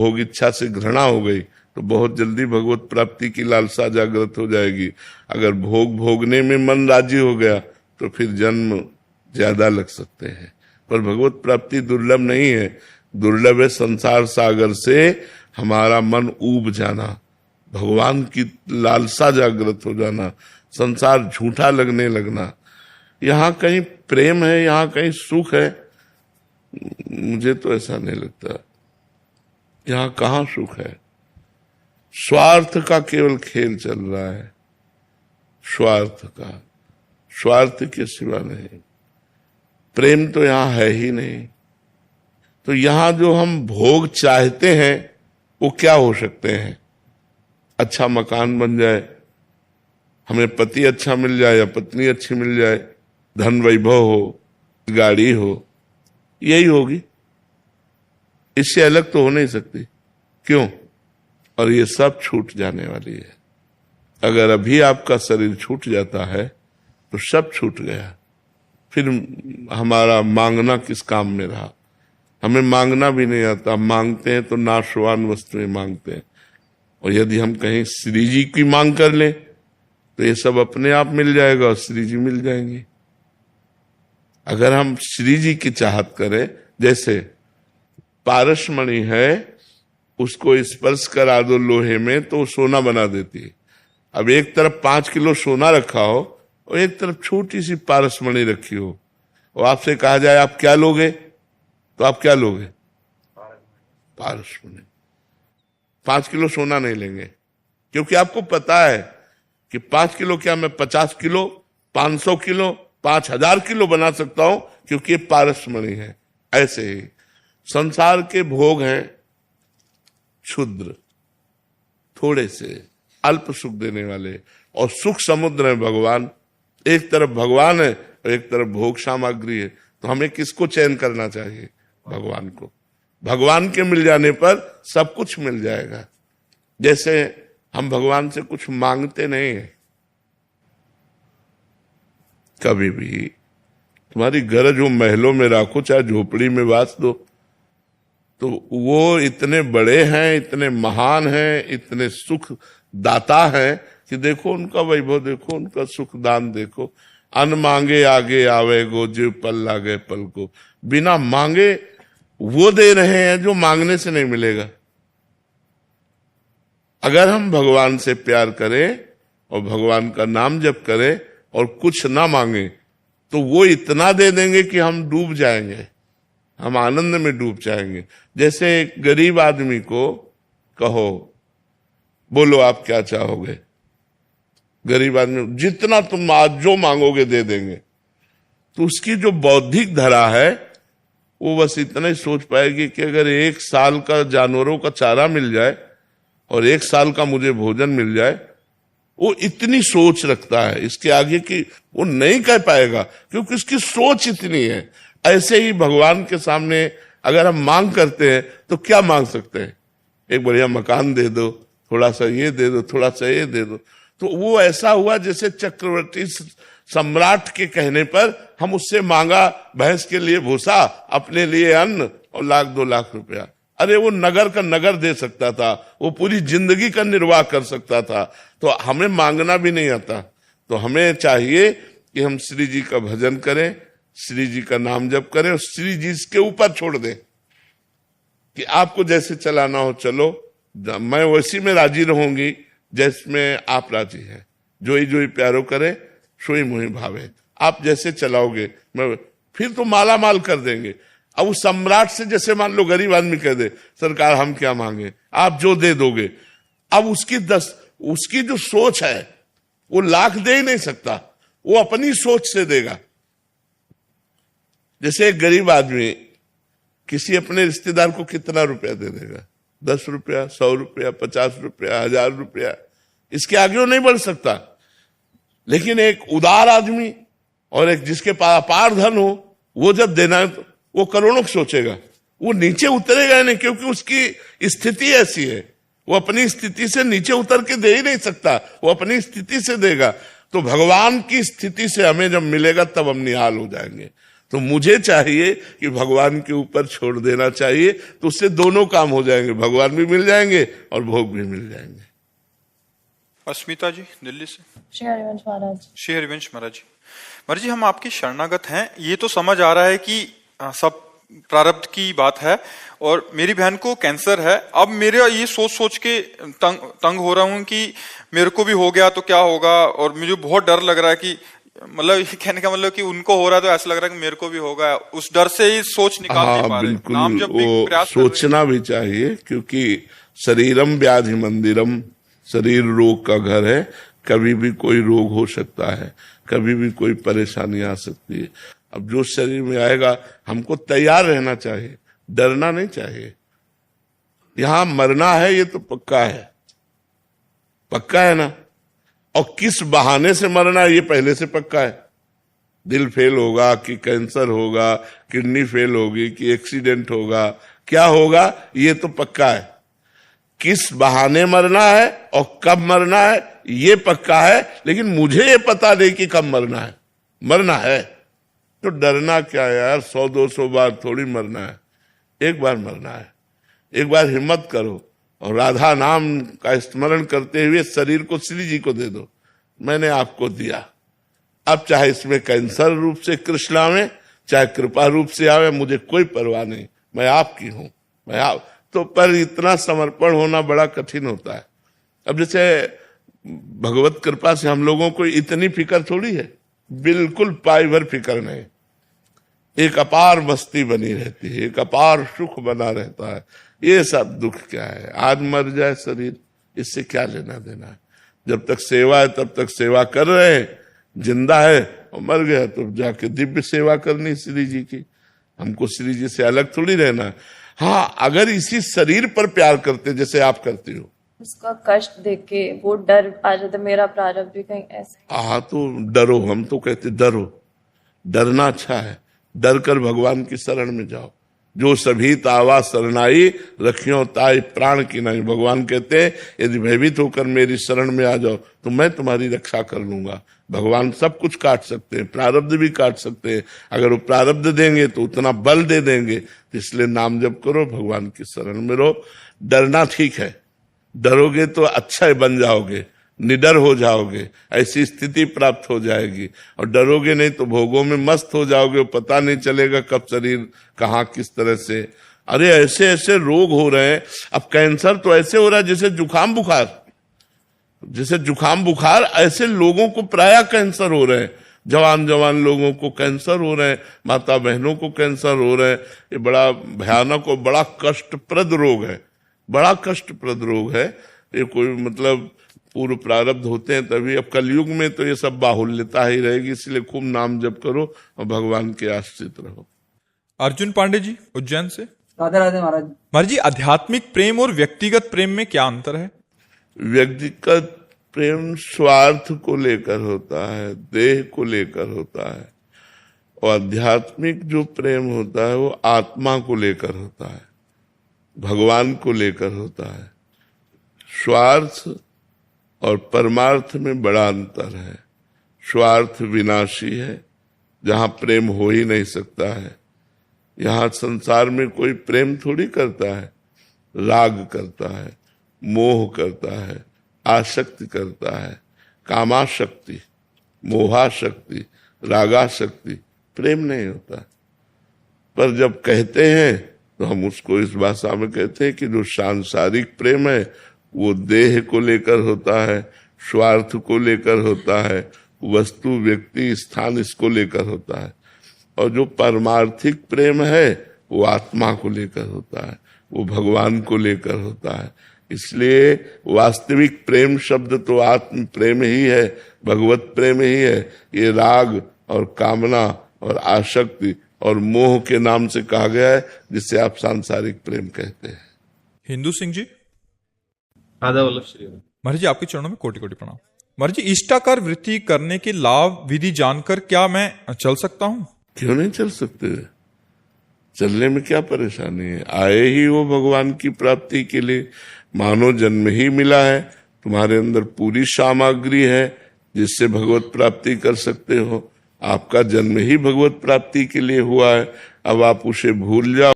भोग इच्छा से घृणा हो गई तो बहुत जल्दी भगवत प्राप्ति की लालसा जागृत हो जाएगी। अगर भोग भोगने में मन राजी हो गया तो फिर जन्म ज्यादा लग सकते हैं, पर भगवत प्राप्ति दुर्लभ नहीं है। दुर्लभ है संसार सागर से हमारा मन ऊब जाना, भगवान की लालसा जागृत हो जाना, संसार झूठा लगने लगना। यहाँ कहीं प्रेम है, यहाँ कहीं सुख है, मुझे तो ऐसा नहीं लगता। यहाँ कहाँ सुख है? स्वार्थ का केवल खेल चल रहा है, स्वार्थ का, स्वार्थ के सिवा नहीं। प्रेम तो यहाँ है ही नहीं। तो यहाँ जो हम भोग चाहते हैं वो क्या हो सकते हैं? अच्छा मकान बन जाए, हमें पति अच्छा मिल जाए या पत्नी अच्छी मिल जाए, धन वैभव हो, गाड़ी हो, यही होगी, इससे अलग तो हो नहीं सकती। क्यों? और ये सब छूट जाने वाली है। अगर अभी आपका शरीर छूट जाता है तो सब छूट गया, फिर हमारा मांगना किस काम में रहा? हमें मांगना भी नहीं आता, मांगते हैं तो नाशवान वस्तुएं मांगते हैं। और यदि हम कहीं श्री जी की मांग कर लें तो ये सब अपने आप मिल जाएगा और श्री जी मिल जाएंगे। अगर हम श्री जी की चाहत करें, जैसे पारसमणि है, उसको स्पर्श करा दो लोहे में तो सोना बना देती है। अब एक तरफ 5 किलो सोना रखा हो और एक तरफ छोटी सी पारसमणि रखी हो, और आपसे कहा जाए आप क्या लोगे, तो आप क्या लोगे? पारसमणि। 5 किलो सोना नहीं लेंगे, क्योंकि आपको पता है कि 5 किलो क्या, मैं 50 किलो, 500 किलो, 5000 किलो बना सकता हूं, क्योंकि ये पारसमणि है। ऐसे ही संसार के भोग हैं क्षुद्र, थोड़े से अल्प सुख देने वाले, और सुख समुद्र है भगवान। एक तरफ भगवान है और एक तरफ भोग सामग्री है, तो हमें किसको चयन करना चाहिए? भगवान को। भगवान के मिल जाने पर सब कुछ मिल जाएगा। जैसे हम भगवान से कुछ मांगते नहीं है, कभी भी तुम्हारी गरज हो महलों में राखो, चाहे झोपड़ी में वास दो, तो वो इतने बड़े हैं, इतने महान हैं, इतने सुख दाता हैं कि देखो उनका वैभव, देखो उनका सुख दान, देखो अन मांगे आगे आवे गो, जीव पल लागे पल को। बिना मांगे वो दे रहे हैं जो मांगने से नहीं मिलेगा। अगर हम भगवान से प्यार करें और भगवान का नाम जप करें और कुछ ना मांगे तो वो इतना दे देंगे कि हम डूब जाएंगे, हम आनंद में डूब जाएंगे। जैसे एक गरीब आदमी को कहो, बोलो आप क्या चाहोगे, गरीब आदमी जितना तुम आज जो मांगोगे दे देंगे, तो उसकी जो बौद्धिक धरा है वो बस इतना ही सोच पाएगी कि अगर 1 साल का जानवरों का चारा मिल जाए और 1 साल का मुझे भोजन मिल जाए, वो इतनी सोच रखता है, इसके आगे की वो नहीं कह पाएगा, क्योंकि उसकी सोच इतनी है। ऐसे ही भगवान के सामने अगर हम मांग करते हैं तो क्या मांग सकते हैं? एक बढ़िया मकान दे दो, थोड़ा सा ये दे दो, थोड़ा सा ये दे दो। तो वो ऐसा हुआ जैसे चक्रवर्ती सम्राट के कहने पर हम उससे मांगा भैंस के लिए भूसा, अपने लिए अन्न और 1-2 लाख रुपया। अरे वो नगर का नगर दे सकता था, वो पूरी जिंदगी का निर्वाह कर सकता था। तो हमें मांगना भी नहीं आता। तो हमें चाहिए कि हम श्री जी का भजन करें, श्री जी का नाम जप करें और श्री जी के ऊपर छोड़ दें कि आपको जैसे चलाना हो चलो, मैं वैसी में राजी रहूंगी जिसमें आप राजी हैं। जोई जोई प्यारो करे सोई मोहि भावे। आप जैसे चलाओगे मैं फिर तो माला माल कर देंगे। अब उस सम्राट से जैसे मान लो गरीब आदमी कह दे सरकार हम क्या मांगे, आप जो दे दोगे। अब उसकी जो सोच है वो लाख दे ही नहीं सकता, वो अपनी सोच से देगा। जैसे एक गरीब आदमी किसी अपने रिश्तेदार को कितना रुपया दे देगा? 10 रुपया, 100 रुपया, 50 रुपया, 1000 रुपया, इसके आगे वो नहीं बढ़ सकता। लेकिन एक उदार आदमी और एक जिसके पास अपार धन हो, वो जब देना है तो वो करोड़ों सोचेगा, वो नीचे उतरेगा नहीं, क्योंकि उसकी स्थिति ऐसी है। वो अपनी स्थिति से नीचे उतर के दे ही नहीं सकता, वो अपनी स्थिति से देगा। तो भगवान की स्थिति से हमें जब मिलेगा तब हम निहाल हो जाएंगे। तो मुझे चाहिए कि भगवान के ऊपर छोड़ देना चाहिए, तो उससे दोनों काम हो जाएंगे, भगवान भी मिल जाएंगे और भोग भी मिल जाएंगे। अस्मिता जी दिल्ली से। श्री हरिवंश महाराज। श्री हरिवंश महाराज जी। महाराज जी, हम आपके शरणागत हैं, ये तो समझ आ रहा है कि सब प्रारब्ध की बात है, और मेरी बहन को कैंसर है। अब मेरे ये सोच सोच के तंग हो रहा हूं कि मेरे को भी हो गया तो क्या होगा, और मुझे बहुत डर लग रहा है कि मतलब कहने का मतलब कि उनको हो रहा है तो ऐसा लग रहा है कि मेरे को भी होगा। उस डर से ही सोच निकाल नहीं पा रहे। बिल्कुल, नाम जब भी प्रयास सोचना भी चाहिए, क्योंकि शरीरम व्याधि मंदिरम, शरीर रोग का घर है। कभी भी कोई रोग हो सकता है, कभी भी कोई परेशानी आ सकती है। अब जो शरीर में आएगा हमको तैयार रहना चाहिए, डरना नहीं चाहिए। यहां मरना है ये तो पक्का है, पक्का है ना। और किस बहाने से मरना है ये पहले से पक्का है। दिल फेल होगा कि कैंसर होगा, किडनी फेल होगी कि एक्सीडेंट होगा, क्या होगा ये तो पक्का है। किस बहाने मरना है और कब मरना है ये पक्का है, लेकिन मुझे ये पता नहीं कि कब मरना है। मरना है तो डरना क्या यार, 100-200 बार थोड़ी मरना है, एक बार मरना है। एक बार हिम्मत करो और राधा नाम का स्मरण करते हुए शरीर को श्री जी को दे दो। मैंने आपको दिया, अब चाहे इसमें कैंसर रूप से कृष्ण आवे, चाहे कृपा रूप से आवे, मुझे कोई परवाह नहीं, मैं आपकी हूं, मैं आप तो। पर इतना समर्पण होना बड़ा कठिन होता है। अब जैसे भगवत कृपा से हम लोगों को इतनी फिक्र थोड़ी है, बिल्कुल पाई भर फिक्र नहीं। एक अपार मस्ती बनी रहती है, एक अपार सुख बना रहता है। ये सब दुख क्या है, आज मर जाए शरीर, इससे क्या लेना देना है। जब तक सेवा है तब तक सेवा कर रहे हैं, जिंदा है और मर गया तो जाके दिव्य सेवा करनी श्री जी की। हमको श्री जी से अलग थोड़ी रहना है। हाँ, अगर इसी शरीर पर प्यार करते जैसे आप करती हो, उसका कष्ट देख के वो डर आ जाता, मेरा प्रारब्ध भी कहीं ऐसा। हाँ तो डरो, हम तो कहते डरो, डरना अच्छा है। डर कर भगवान की शरण में जाओ। जो सभी तावा शरणाई रखियो ताई प्राण की नहीं। भगवान कहते हैं यदि भयभीत होकर मेरी शरण में आ जाओ तो मैं तुम्हारी रक्षा कर लूंगा। भगवान सब कुछ काट सकते हैं, प्रारब्ध भी काट सकते हैं। अगर वो प्रारब्ध देंगे तो उतना बल दे देंगे। इसलिए नाम जप करो, भगवान की शरण में रहो। डरना ठीक है, डरोगे तो अच्छा बन जाओगे, निडर हो जाओगे, ऐसी स्थिति प्राप्त हो जाएगी। और डरोगे नहीं तो भोगों में मस्त हो जाओगे, पता नहीं चलेगा कब शरीर कहाँ किस तरह से। अरे ऐसे ऐसे रोग हो रहे हैं। अब कैंसर तो ऐसे हो रहा है जैसे जुकाम बुखार, जैसे जुकाम बुखार ऐसे लोगों को प्रायः कैंसर हो रहे हैं। जवान जवान लोगों को कैंसर हो रहे हैं, माता बहनों को कैंसर हो रहे हैं। ये बड़ा भयानक और बड़ा कष्टप्रद रोग है, बड़ा कष्टप्रद रोग है। ये कोई मतलब पूर्व प्रारब्ध होते हैं तभी। अब कलयुग में तो ये सब बाहुल्यता ही रहेगी, इसलिए खूब नाम जप करो और भगवान के आश्रित रहो। अर्जुन पांडे जी उज्जैन से। राधे राधे महाराज। महाराज जी, आध्यात्मिक प्रेम और व्यक्तिगत प्रेम में क्या अंतर है? व्यक्तिगत प्रेम स्वार्थ को लेकर होता है, देह को लेकर होता है। और आध्यात्मिक जो प्रेम होता है वो आत्मा को लेकर होता है, भगवान को लेकर होता है। स्वार्थ और परमार्थ में बड़ा अंतर है। स्वार्थ विनाशी है, जहां प्रेम हो ही नहीं सकता है। यहां संसार में कोई प्रेम थोड़ी करता है, राग करता है, मोह करता है, आसक्ति करता है, कामाशक्ति, मोहाशक्ति, रागाशक्ति। प्रेम नहीं होता। पर जब कहते हैं तो हम उसको इस भाषा में कहते हैं कि जो सांसारिक प्रेम है वो देह को लेकर होता है, स्वार्थ को लेकर होता है, वस्तु व्यक्ति स्थान इसको लेकर होता है। और जो परमार्थिक प्रेम है वो आत्मा को लेकर होता है, वो भगवान को लेकर होता है। इसलिए वास्तविक प्रेम शब्द तो आत्म प्रेम ही है, भगवत प्रेम ही है। ये राग और कामना और आसक्ति और मोह के नाम से कहा गया है, जिसे आप सांसारिक प्रेम कहते हैं। हिंदू सिंह जी। राधा वल्लभ श्री। महाराज जी, आपके चरणों में कोटि कोटि प्रणाम। महाराज जी, इष्टाकार वृत्ति करने के लाभ विधि जानकर क्या मैं चल सकता हूँ? क्यों नहीं चल सकते? चलने में क्या परेशानी है? आए ही वो भगवान की प्राप्ति के लिए, मानव जन्म ही मिला है, तुम्हारे अंदर पूरी सामग्री है जिससे भगवत प्राप्ति कर सकते हो। आपका जन्म ही भगवत प्राप्ति के लिए हुआ है, अब आप उसे भूल जाओ।